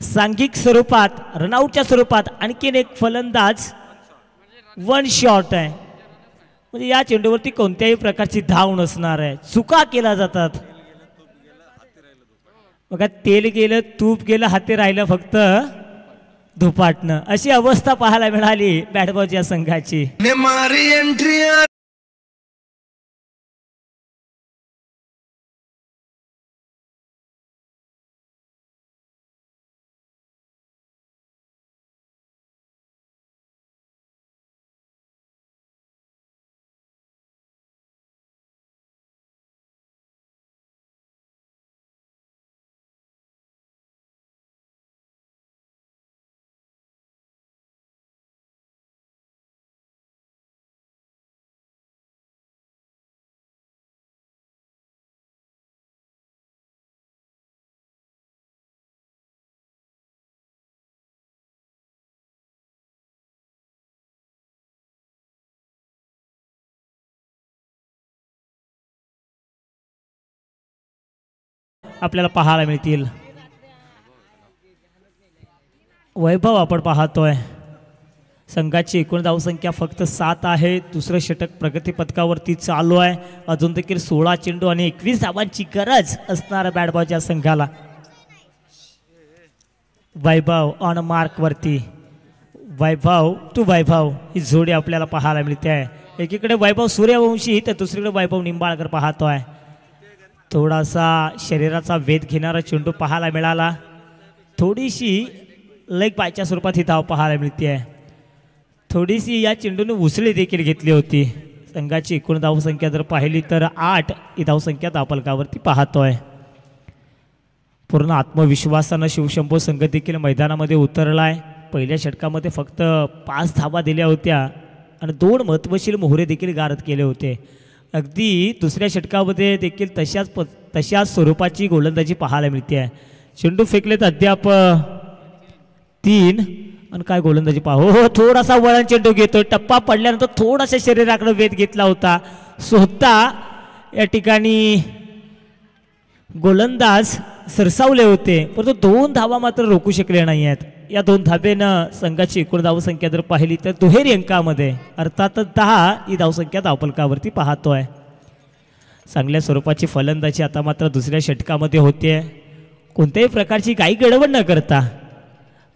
सांघिक स्वरूपात रनआउटच्या स्वरूपात आणखीन एक फलंदाज वन शॉट आहे, म्हणजे या चेंडूवरती कोणत्याही प्रकारची धाव नसणार आहे. चुका केल्या जातात बघा, तेल गेलं तूप गेलं हाती राहिलं फक्त धुपाटणं, अशी अवस्था पाहायला मिळाली बॅटबॉल या संघाची. आपल्याला पाहायला मिळतील. वैभव आपण पाहतोय, संघाची एकूण धावसंख्या फक्त 7 आहे. दुसरं षटक प्रगती पथकावरती चालू आहे. अजून देखील 16 चेंडू आणि 21 धावांची गरज असणाऱ्या बॅटबॉलच्या संघाला. वैभव ऑन मार्क वरती, वैभव टू वैभव ही जोडी आपल्याला पाहायला मिळते आहे. एकीकडे वैभव सूर्यवंशी तर दुसरीकडे वैभव निंबाळकर पाहतोय. थोडासा शरीराचा वेध घेणारा चेंडू पाहायला मिळाला. थोडीशी लेग बायच्या स्वरूपात ही धाव पाहायला मिळते आहे. थोडीशी या चेंडूने उसळी देखील घेतली होती. संघाची एकूण धावसंख्या जर पाहिली तर 8 ही धावसंख्या धावफलकावरती पाहतोय. पूर्ण आत्मविश्वासानं शिवशंभो संघ देखील मैदानामध्ये उतरलाय. पहिल्या षटकामध्ये फक्त 5 धावा दिल्या होत्या आणि 2 महत्त्वशील मोहरे देखील गारद केले होते. अगदी दुसऱ्या षटकामध्ये देखील तशाच स्वरूपाची गोलंदाजी पाहायला मिळते आहे. चेंडू फेकलेत अद्याप 3 आणि काय गोलंदाजी हो थोडासा वळण चेंडू घेतोय. टप्पा पडल्यानंतर थोडासा शरीराकडे वेध घेतला होता स्वतः. या ठिकाणी गोलंदाज सरसावले होते, परंतु 2 धावा मात्र रोखू शकले नाही आहेत. या 2 धावेनं संघाची एकूण धावसंख्या जर पाहिली तर दुहेरी अंकामध्ये अर्थातच 10 ही धावसंख्या धावफलकावरती पाहतोय. चांगल्या स्वरूपाची फलंदाजी आता मात्र दुसऱ्या षटकामध्ये होते. कोणत्याही प्रकारची काही गडबड न करता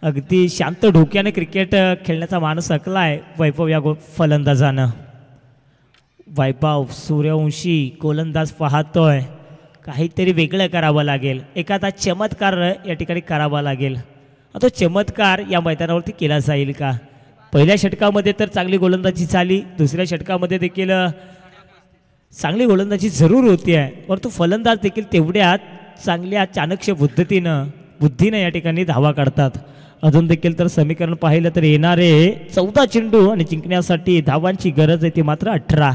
अगदी शांत डोक्याने क्रिकेट खेळण्याचा माणूस अकलाय वैभव या फलंदाजानं. वैभव सूर्यवंशी गोलंदाज पाहतोय. काहीतरी वेगळं करावं लागेल, एखादा चमत्कार या ठिकाणी करावा लागेल. तो चमत्कार या मैदानावरती केला जाईल का? पहिल्या षटकामध्ये तर चांगली गोलंदाजी झाली, दुसऱ्या षटकामध्ये देखील चांगली गोलंदाजी जरूर होती आहे, परंतु फलंदाज देखील तेवढ्यात चांगल्या चाणक्य बुद्धीनं या ठिकाणी धावा काढतात. अजून देखील तर समीकरण पाहिलं तर येणारे 14 चेंडू आणि जिंकण्यासाठी धावांची गरज आहे ती मात्र 18.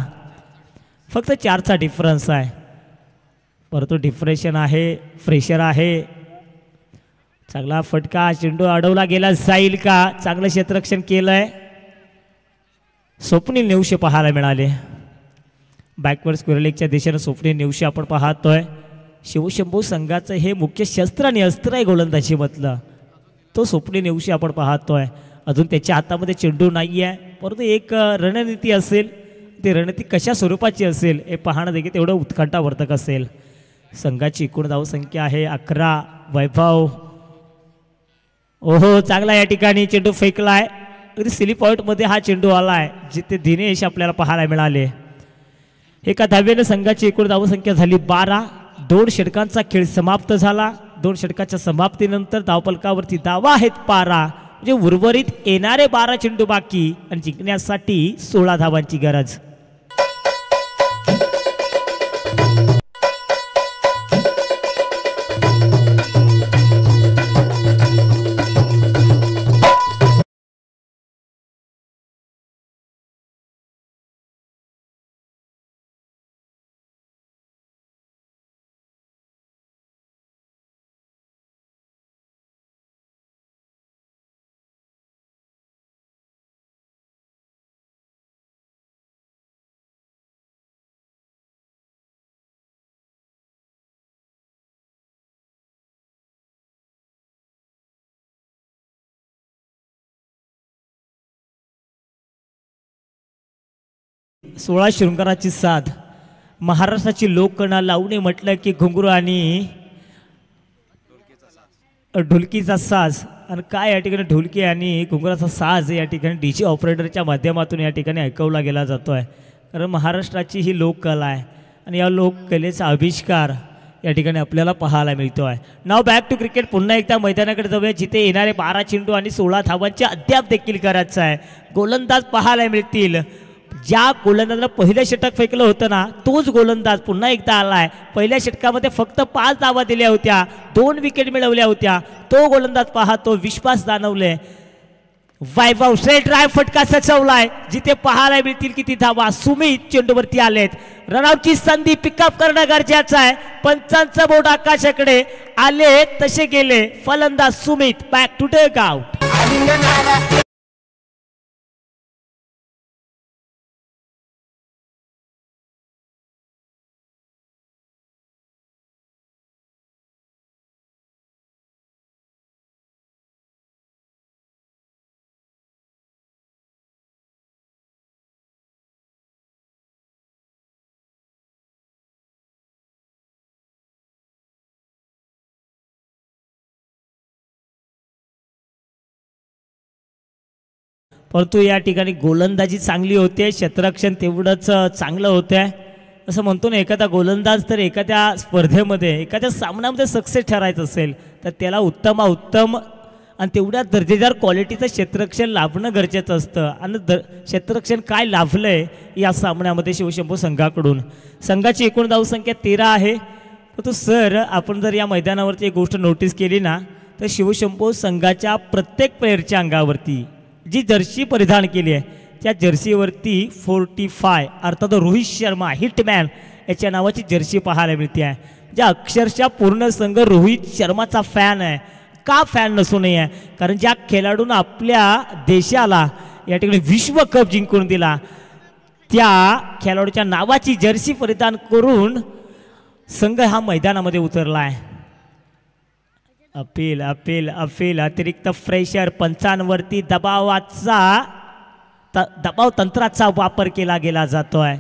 फक्त 4चा डिफरन्स आहे, परंतु डिफ्रेशन आहे, फ्रेशर आहे. चांगला फटका, चेंडू अडवला गेला जाईल का? चांगलं क्षेत्ररक्षण केलंय. स्वप्नील नेवशे पाहायला मिळाले. बॅकवर्ड स्क्वेअर लेगच्या दिशेनं स्वप्नील नेवशे आपण पाहतोय. शिवशंभू संघाचं हे मुख्य शस्त्र आणि अस्त्र आहे गोलंदाजीमधलं, तो स्वप्नील नेवशे आपण पाहतोय. अजून त्याच्या हातामध्ये चेंडू नाही आहे, परंतु एक रणनीती असेल, ती रणनीती कशा स्वरूपाची असेल हे पाहणं देखील तेवढं उत्कंठावर्धक असेल. संघाची एकूण धावसंख्या आहे 11. वैभव ओहो चांगला या ठिकाणी चेंडू फेकलाय. अगदी सिली पॉईंटमध्ये हा चेंडू आलाय, जिथे दिनेश आपल्याला पाहायला मिळाले. एका धावेने संघाची एकूण धावसंख्या झाली 12. 2 षटकांचा खेळ समाप्त झाला. 2 षटकाच्या समाप्तीनंतर धावफलकावरती धावा आहेत 12. म्हणजे उर्वरित येणारे 12 चेंडू बाकी आणि जिंकण्यासाठी 16 धावांची गरज. सोळा शृंगाराची साध महाराष्ट्राची लोककला लावणे म्हटलं की घुंगरू आणि ढोलकीचा साज. आणि काय या ठिकाणी ढोलकी आणि घुंगराचा साज या ठिकाणी डीजे ऑपरेटरच्या माध्यमातून या ठिकाणी ऐकवला गेला जातो आहे. कारण महाराष्ट्राची ही लोककला आहे आणि या लोककलेचा आविष्कार या ठिकाणी आपल्याला पाहायला मिळतो आहे. नाव बॅक टू क्रिकेट. पुन्हा एकदा मैदानाकडे जाऊया जिथे येणारे 12 चेंडू आणि 16 धावांचे अद्याप देखील करायचं आहे. गोलंदाज पाहायला मिळतील. ज्या गोलंदाजाला पहिलं षटक फेकलं होतं ना तोच गोलंदाज पुन्हा एकदा आलाय. पहिल्या षटकामध्ये फक्त 5 धावा दिल्या होत्या, 2 विकेट मिळवल्या होत्या. तो गोलंदाज पाहतो विश्वास जाणवले. वैभव स्ट्रेट ड्राइव्ह फटका सचवलाय जिथे पाहायला मिळतील किती धावा. सुमित चेंडूवरती आलेत. रनआउटची संधी पिकअप करणं गरजेचं आहे. पंचांचं बोट आकाशाकडे आले तसे गेले. फलंदाज Sumit back to dugout. परंतु या ठिकाणी गोलंदाजी चांगली होते, क्षेत्ररक्षण तेवढंच चांगलं होतं. असं म्हणतो ना एखादा गोलंदाज तर एखाद्या स्पर्धेमध्ये एखाद्या सामन्यामध्ये सक्सेस ठरायचं असेल तर त्याला उत्तम आणि तेवढ्या दर्जेदार क्वालिटीचं क्षेत्ररक्षण लाभणं गरजेचं असतं. आणि क्षेत्ररक्षण काय लाभलंय या सामन्यामध्ये शिवशंभू संघाकडून. संघाची एकूण धावसंख्या 13 आहे. परंतु सर आपण जर या मैदानावरती एक गोष्ट नोटीस केली ना तर शिवशंभू संघाच्या प्रत्येक प्लेयरच्या अंगावरती जी जर्सी परिधान केली आहे त्या जर्सीवरती 45 अर्थात रोहित शर्मा हिटमॅन याच्या नावाची जर्सी पाहायला मिळते आहे. ज्या अक्षरशः पूर्ण संघ रोहित शर्माचा फॅन आहे. का फॅन नसू नये, कारण ज्या खेळाडूंना आपल्या देशाला या ठिकाणी विश्वकप जिंकून दिला त्या खेळाडूच्या नावाची जर्सी परिधान करून संघ हा मैदानामध्ये उतरला आहे. अपील अपील अपील अतिरिक्त फ्रेशर पंचांवरती दबाव तंत्राचा वापर केला गेला जातो आहे.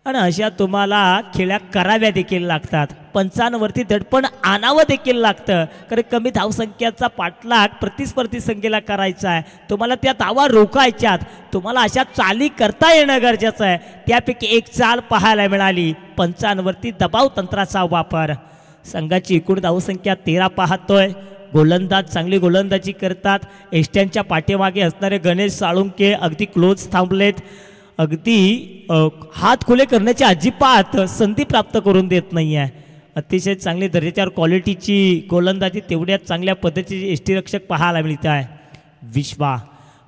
आणि अशा तुम्हाला खेळ्या कराव्या देखील लागतात. पंचांवरती दडपण आणावं देखील लागतं. कारण कमी धावसंख्येचा पाठलाग प्रतिस्पर्धी संख्येला करायचा आहे. तुम्हाला त्या धावा रोखायच्यात. तुम्हाला अशा चाली करता येणं गरजेचं आहे. त्यापैकी एक चाल पाहायला मिळाली. पंचांवरती दबाव तंत्राचा वापर. संघाची एकूण धावसंख्या 13 पाहतोय. गोलंदाज चांगली गोलंदाजी करतात. एष्ट्यांच्या पाठीमागे असणारे गणेश साळुंके अगदी क्लोज थांबलेत. अगदी हात खुले करण्याची अजिबात संधी प्राप्त करून देत नाही आहे. अतिशय चांगली दर्जेदार क्वालिटीची गोलंदाजी तेवढ्याच चांगल्या पद्धतीचे यष्टीरक्षक पाहायला मिळत आहे. विश्वा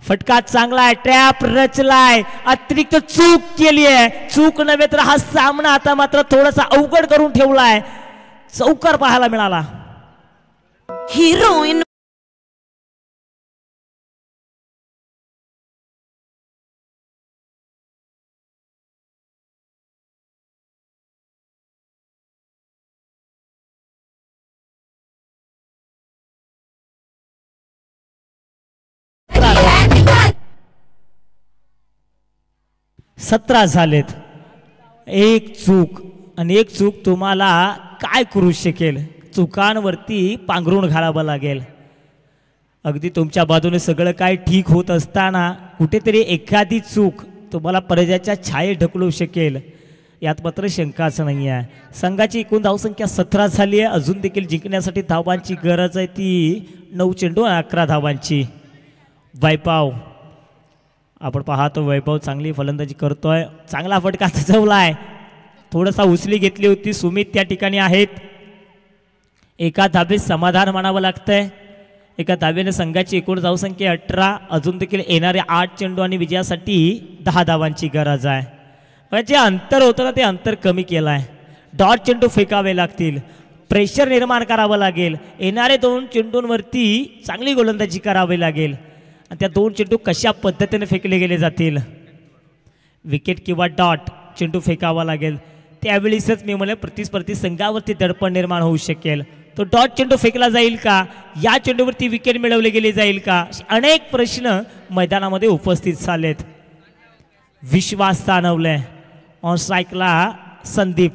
फटका चांगला आहे. ट्रॅप रचलाय. अतिरिक्त चूक केली आहे. चूक नव्हे तर हा सामना आता मात्र थोडासा अवघड करून ठेवलाय. चौकार पाहायला मिळाला. हिरोईन सतरा झालेत. एक चूक आणि एक चूक तुम्हाला काय करू शकेल. चुकांवरती पांघरून घालावं लागेल. अगदी तुमच्या बाजूने सगळं काय ठीक होत असताना कुठेतरी एखादी चूक तुम्हाला पराजयाच्या छायेत ढकलू शकेल. यात मात्र शंकाच नाही आहे. संघाची एकूण धावसंख्या 17 झाली आहे. अजून देखील जिंकण्यासाठी धावांची गरज आहे ती 9 चेंडू 11 धावांची. वैभव आपण पाहतो वैभव चांगली फलंदाजी करतोय. चांगला फटका सजवलाय. थोडासा उचली घेतली होती. सुमित त्या ठिकाणी आहेत. एका धाबेत समाधान मानावं लागतंय. एका धाब्याने संघाची एकूण धावसंख्या 18. अजून देखील येणारे 8 चेंडू आणि विजयासाठी 10 धावांची गरज आहे. जे अंतर होतं ना ते अंतर कमी केलं आहे. डॉट चेंडू फेकावे लागतील. प्रेशर निर्माण करावं लागेल. येणारे 2 चेंडूंवरती चांगली गोलंदाजी करावी लागेल. आणि त्या 2 चेंडू कशा पद्धतीने फेकले गेले जातील. विकेट किंवा डॉट चेंडू फेकावा लागेल. त्यावेळीसच मी म्हणलं प्रतिस्पर्धी संघावरती दडपण निर्माण होऊ शकेल. तो डॉट चेंडू फेकला जाईल का, या चेंडूवरती विकेट मिळवले गेले जाईल का, अनेक प्रश्न मैदानामध्ये उपस्थित झालेत. विश्वास ताणवले. ऑन स्ट्राईकला संदीप.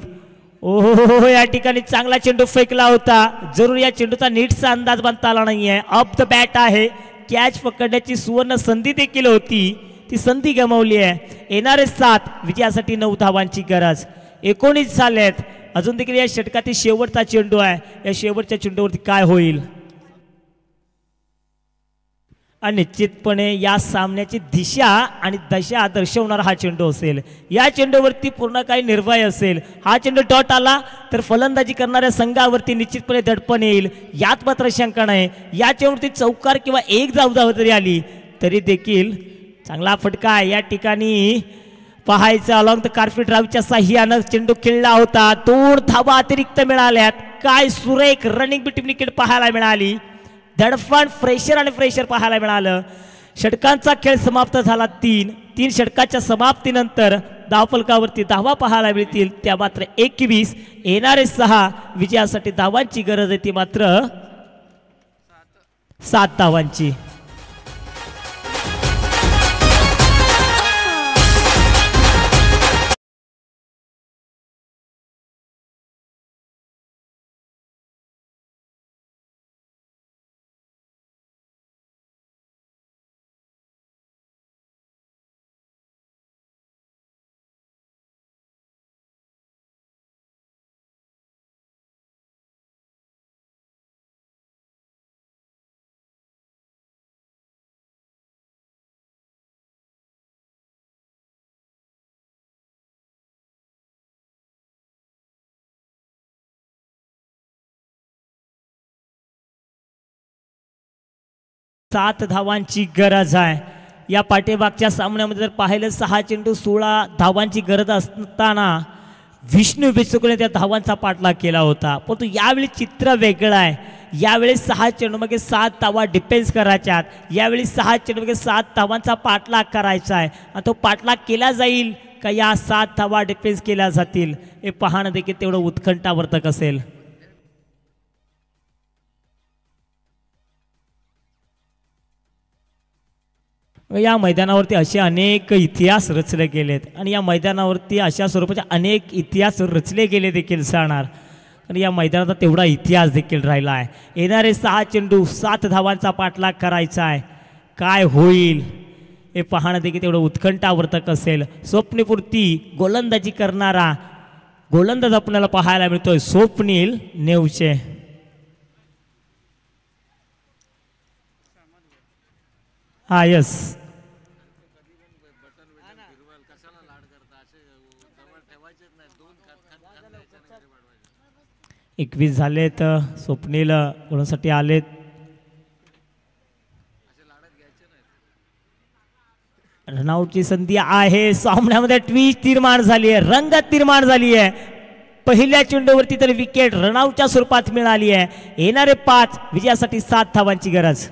ओहो या ठिकाणी चांगला चेंडू फेकला होता. जरूर या चेंडूचा नीटचा अंदाज बांधता आला नाहीये. अप द बॅट आहे. कॅच पकडण्याची सुवर्ण संधी देखील होती. ती संधी गमावली आहे. येणारे 7 विजयासाठी 9 धावांची गरज. 19 झालेत. अजून देखील या षटकातील शेवटचा चेंडू आहे. या शेवटच्या चेंडूवरती काय होईल. आणि निश्चितपणे या सामन्याची दिशा आणि दशा दर्शवणारा हा चेंडू असेल. या चेंडूवरती पूर्ण काही निर्भय असेल. हा चेंडू डॉट आला तर फलंदाजी करणाऱ्या संघावरती निश्चितपणे दडपण येईल. यात मात्र शंका नाही. या चेंडूवरती चौकार किंवा एक धाव जरी आली तरी देखील चांगला फटका आहे. या ठिकाणी पाहायचं अलॉंग द कार्पेट ड्राईव्हच्या साह्यानं चेंडू खेळला होता. 2 धावा अतिरिक्त मिळाल्यात. काय सुरेख रनिंग बिटवीन विकेट पाहायला मिळाली. दडपण फ्रेशर आणि फ्रेशर पाहायला मिळालं. षटकांचा खेळ समाप्त झाला. 3 षटकाच्या समाप्तीनंतर धावफलकावरती धावा पाहायला मिळतील त्या मात्र 21. येणारे 6 विजयासाठी धावांची गरज आहे ती मात्र 7 धावांची. सात धावांची गरज आहे. या पाठीमागच्या सामन्यामध्ये जर पाहिलं 6 चेंडू 16 धावांची गरज असताना विष्णू बिचुकने त्या धावांचा पाठलाग केला होता. परंतु यावेळी चित्र वेगळं आहे. यावेळी 6 चेंडूमध्ये 7 धावा डिफेन्स करायच्यात. यावेळी 6 चेंडूमध्ये 7 धावांचा पाठलाग करायचा आहे. आणि तो पाठलाग केला जाईल का या 7 धावा डिफेन्स केल्या जातील हे पाहणं देखील तेवढं उत्कंठावर्धक असेल. या मैदानावरती असे अनेक इतिहास रचले गेलेत आणि या मैदानावरती अशा स्वरूपाचे अनेक इतिहास रचले गेले देखील जाणार आणि या मैदानाचा तेवढा इतिहास देखील राहिला आहे. येणारे 6 चेंडू 7 धावांचा पाठलाग करायचा आहे. काय होईल हे पाहणं देखील तेवढं उत्कंठावर्धक असेल. स्वप्नपूर्ती गोलंदाजी करणारा गोलंदाज आपल्याला पाहायला मिळतोय स्वप्नील नेवचे. हा यस 21 झालेत. स्वप्नील कोणासाठी आलेत. रनआउटची संधी आहे. सामन्यामध्ये ट्विस्ट निर्माण झाली आहे. रंगत निर्माण झाली आहे. पहिल्या चेंडूवरती तर विकेट रनआउटच्या स्वरूपात मिळाली आहे. येणारे 5 विजयासाठी 7 धावांची गरज.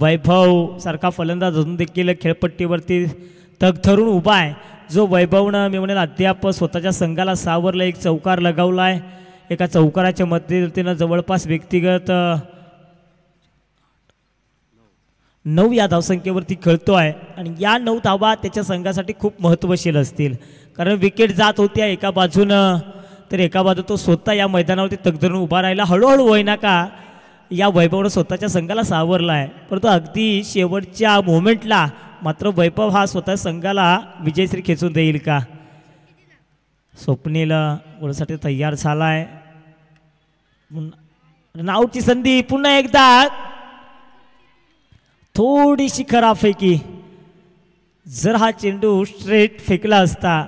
वैभव सारखा फलंदाज अजून देखील खेळपट्टीवरती तग धरून उभा आहे, जो वैभवनं मी म्हणेल अद्याप स्वतःच्या संघाला सावरला. एक चौकार लगावला आहे, एका चौकाराच्या मध्यतीनं जवळपास व्यक्तिगत 9 या धावसंख्येवरती खेळतो आहे आणि या 9 धावा त्याच्या संघासाठी खूप महत्त्वशील असतील. कारण विकेट जात होत्या एका बाजूनं, तर एका बाजू तो स्वतः या मैदानावरती तग धरून उभा राहिला. हळूहळू होईना का या वैभवनं स्वतःच्या संघाला सावरला आहे, परंतु अगदी शेवटच्या मोमेंटला मात्र वैभव हा स्वतः संघाला विजयश्री खेचून देईल का. स्वप्नील गोलसाठी तयार झाला आहे. आऊटची संधी पुन्हा एकदा थोडीशी खराबपैकी. जर हा चेंडू स्ट्रेट फेकला असता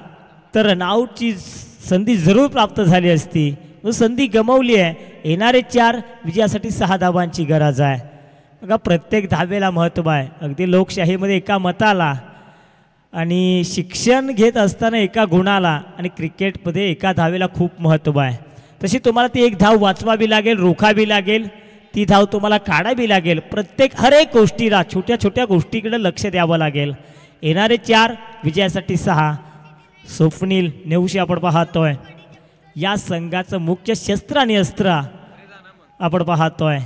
तर रनआउटची संधी जरूर प्राप्त झाली असती. संधी गमावली आहे. येणारे 4 विजयासाठी 6 धावांची गरज आहे. बघा प्रत्येक धावेला महत्त्व आहे. अगदी लोकशाहीमध्ये एका मताला आणि शिक्षण घेत असताना एका गुणाला आणि क्रिकेटमध्ये एका धावेला खूप महत्त्व आहे. तशी तुम्हाला ती एक धाव वाचवावी लागेल, रोखावी लागेल, ती धाव तुम्हाला काढावी लागेल. हर एक गोष्टीला छोट्या छोट्या गोष्टीकडे लक्ष द्यावं लागेल. येणारे 4 विजयासाठी 6. स्वप्नील नेऊशी आपण पाहतोय या संघाचं मुख्य शस्त्र आणि अस्त्र आपण पाहतोय.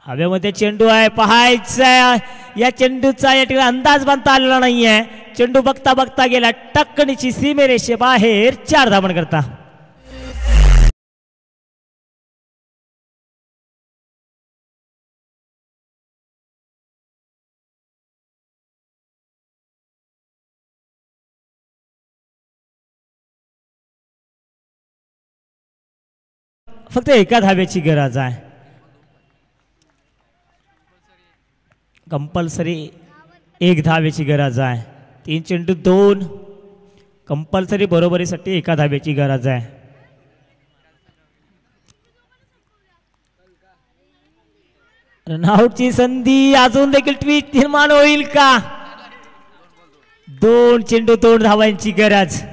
हवेमध्ये चेंडू आहे, पाहायचा या चेंडूचा या ठिकाणी अंदाज बांधता आलेला नाहीये. चेंडू बघता बघता गेला टक्कनीची सीमेरेषे बाहेर. 4 धावण करता. फक्त एका धाव्याची गरज आहे. कंपल्सरी 1 धाव्याची गरज आहे. 3 चेंडू 2 कंपल्सरी बरोबरीसाठी एका धाव्याची गरज आहे. रनआउटची संधी अजून देखील ट्विस्ट निर्माण होईल का. 2 चेंडू 2 धावांची गरज.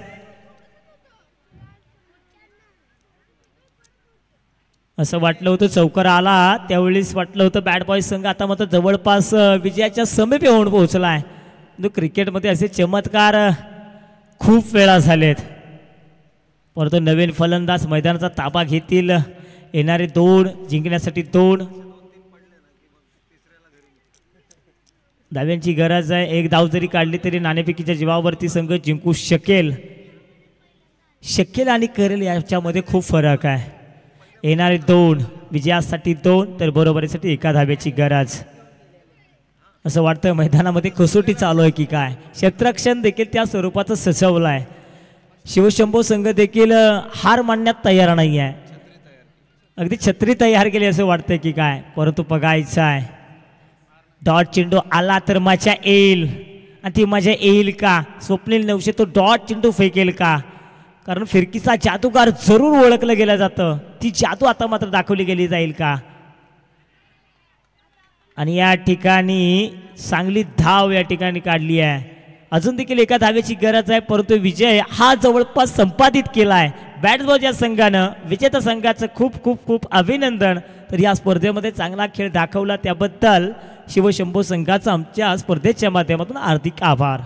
असं वाटलं होतं चौकार आला त्यावेळेस वाटलं होतं बॅट बॉय संघ आता मात्र जवळपास विजयाच्या समीपे होऊन पोहोचला आहे. क्रिकेटमध्ये असे चमत्कार खूप वेळा झालेत. परंतु नवीन फलंदाज मैदानाचा ताबा घेतील. येणारे 2 जिंकण्यासाठी 2 धाव्यांची गरज आहे. 1 धाव जरी काढली तरी नाणेफेकीच्या जीवावरती संघ जिंकू शकेल आणि करेल याच्यामध्ये खूप फरक आहे. येणारे 2 विजयासाठी 2 तर बरोबरीसाठी एका धाव्याची गरज. असं वाटतं मैदानामध्ये कसोटी चालू आहे की काय. क्षेत्ररक्षण देखील त्या स्वरूपाचं सजवलं आहे. शिवशंभो संघ देखील हार मानण्यात तयार नाही आहे. अगदी छत्री तयार केली असं वाटतं की काय. परंतु बघायचं आहे डॉट चेंडू आला तर मजा येईल आणि ती मजा येईल का. स्वप्नील नेऊशी तो डॉट चेंडू फेकेल का. कारण फिरकीचा जादूगार जरूर ओळखलं गेलं जातं. ती जादू आता मात्र दाखवली गेली जाईल का. आणि या ठिकाणी चांगली धाव या ठिकाणी काढली आहे. अजून देखील एका धावेची गरज आहे. परंतु विजय हा जवळपास संपादित केला आहे बॅट्सबॉल या संघानं. विजेता संघाचं खूप खूप खूप अभिनंदन. तर या स्पर्धेमध्ये चांगला खेळ दाखवला त्याबद्दल शिवशंभो संघाचा आमच्या स्पर्धेच्या माध्यमातून हार्दिक आभार.